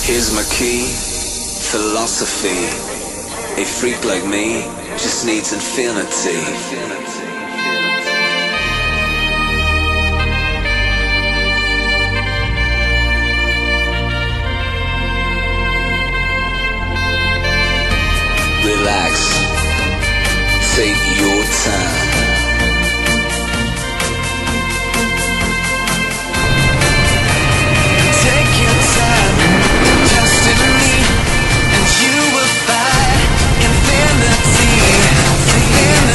Here's my key, philosophy. A freak like me just needs infinity. Relax, take your time. Take your time, trust in me, and you will find infinity, infinity.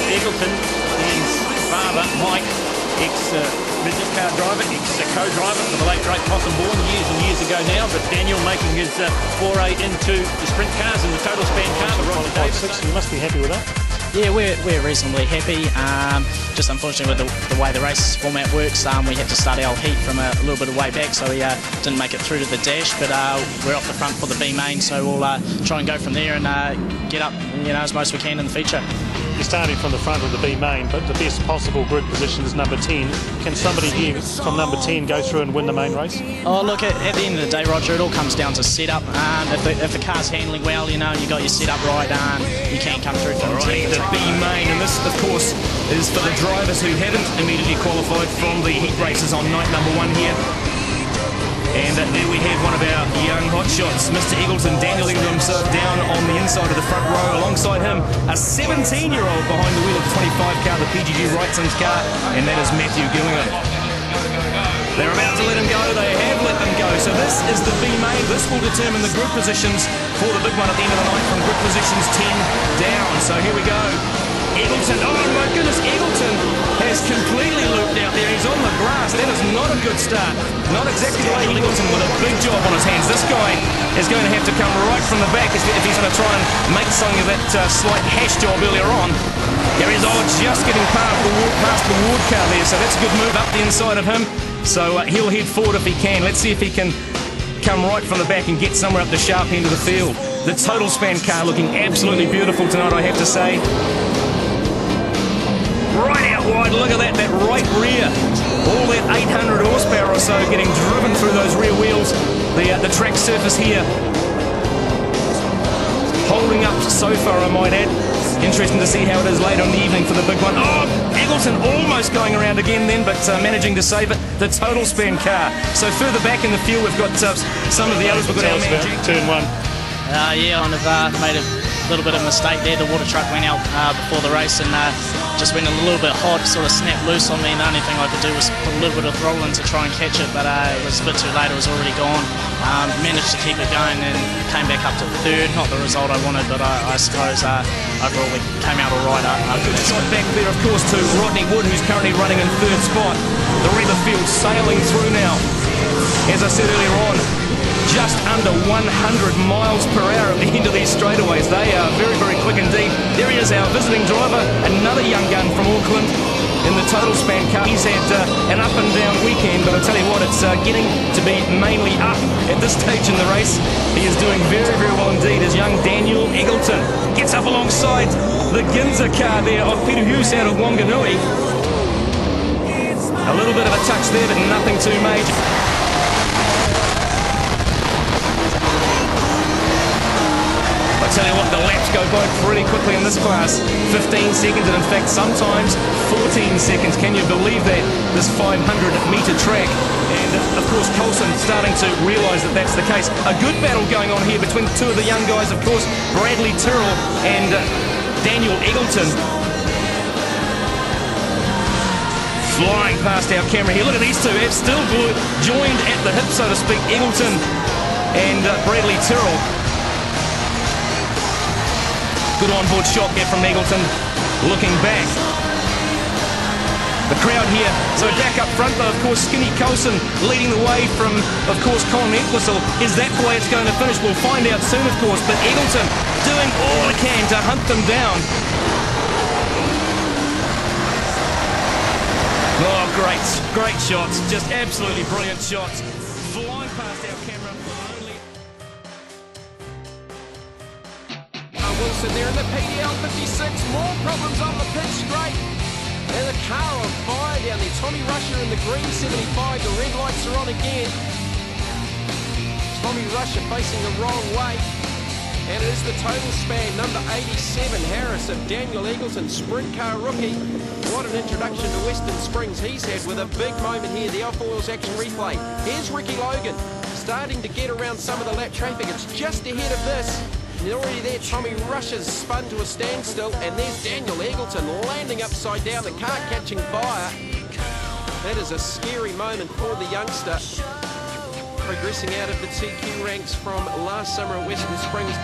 Eggleton, his father, Mike, ex-midget car driver, ex-co-driver for the late great Possum Bourne years and years ago now, but Daniel making his foray into the sprint cars and the Totalspan car. You must be happy with that. Yeah, we're reasonably happy. Just unfortunately with the way the race format works, we had to start our heat from a little bit of way back, so we didn't make it through to the dash, but we're off the front for the B main, so we'll try and go from there and get up, as most we can in the feature. You're starting from the front of the B main, but the best possible grid position is number 10. Can somebody here from number 10 go through and win the main race? Oh, look, at the end of the day, Roger, it all comes down to setup. If the car's handling well, you got your setup right, you can come through from the B main, and this, of course, is for the drivers who haven't immediately qualified from the heat races on night number 1 here. And there we have one of our young hotshots, Mr. Eggleton, dangling himself down on the inside of the front row. Alongside him, a 17-year-old behind the wheel of the 25 car, the PGG Wrightson's car, and that is Matthew Gillingham. They're about to let him go. They have let them go. So this is the B main. This will determine the grid positions for the big one at the end of the night from grid positions 10 down. So here we go. Eggleton, oh my goodness, Eggleton has completely looped out there. He's on the grass. That is not a good start. Not exactly like Eggleton with a big job on his hands. This guy is going to have to come right from the back if he's going to try and make something of that slight hash job earlier on. There he is, just getting past the Ward car there. So that's a good move up the inside of him. So he'll head forward if he can. Let's see if he can come right from the back and get somewhere up the sharp end of the field. The Totalspan car looking absolutely beautiful tonight, I have to say. Right out wide, look at that right rear. All that 800 horsepower or so getting driven through those rear wheels. The track surface here holding up so far, I might add. Interesting to see how it is later in the evening for the big one. Oh, Eggleton almost going around again then, but managing to save it. The Totalspan car. So further back in the field, we've got some of the others. We've got our man Jack. Turn 1. Yeah, I've made a little bit of a mistake there. The water truck went out before the race, and just went a little bit hot, sort of snapped loose on me, and the only thing I could do was put a little bit of throttle in to try and catch it, but it was a bit too late, it was already gone. Managed to keep it going and came back up to third, not the result I wanted, but I suppose overall we came out all right after that. Shot back there, of course, to Rodney Wood, who's currently running in third spot. The Riverfield sailing through now. As I said earlier on, just under 100 miles per hour at the end of these straightaways. They are very, very quick indeed. There he is, our visiting driver, another young gun from Auckland in the Totalspan car. He's had an up and down weekend, but I'll tell you what, it's getting to be mainly up at this stage in the race. He is doing very, very well indeed as young Daniel Eggleton gets up alongside the Ginza car there of Peter Hughes out of Wanganui. A little bit of a touch there, but nothing too major. I tell you what, the laps go by pretty quickly in this class. 15 seconds, and in fact sometimes 14 seconds. Can you believe that? This 500-metre track. And of course Coulson starting to realise that that's the case. A good battle going on here between two of the young guys, of course, Bradley Tyrrell and Daniel Eggleton. Flying past our camera here. Look at these two. They've still joined at the hip, so to speak, Eggleton and Bradley Tyrrell. Good onboard shot there from Eggleton, looking back. The crowd here, so back up front though, of course, Skinny Coulson leading the way from, of course, Colin Entwistle. Is that the way it's going to finish? We'll find out soon, of course, but Eggleton doing all he can to hunt them down. Oh, great shots, just absolutely brilliant shots. Flying past our camera. Wilson there in the PDL 56, more problems on the pit straight. And the car on fire down there. Tommy Rusher in the green 75, the red lights are on again. Tommy Rusher facing the wrong way. And it is the Totalspan number 87, Harris of Daniel Eggleton, sprint car rookie. What an introduction to Western Springs he's had with a big moment here, the Alpha Oils action replay. Here's Ricky Logan starting to get around some of the lap traffic. It's just ahead of this. And already there, Tommy Rusher's spun to a standstill, and there's Daniel Eggleton landing upside down, the car catching fire. That is a scary moment for the youngster. Progressing out of the TQ ranks from last summer at Western Springs.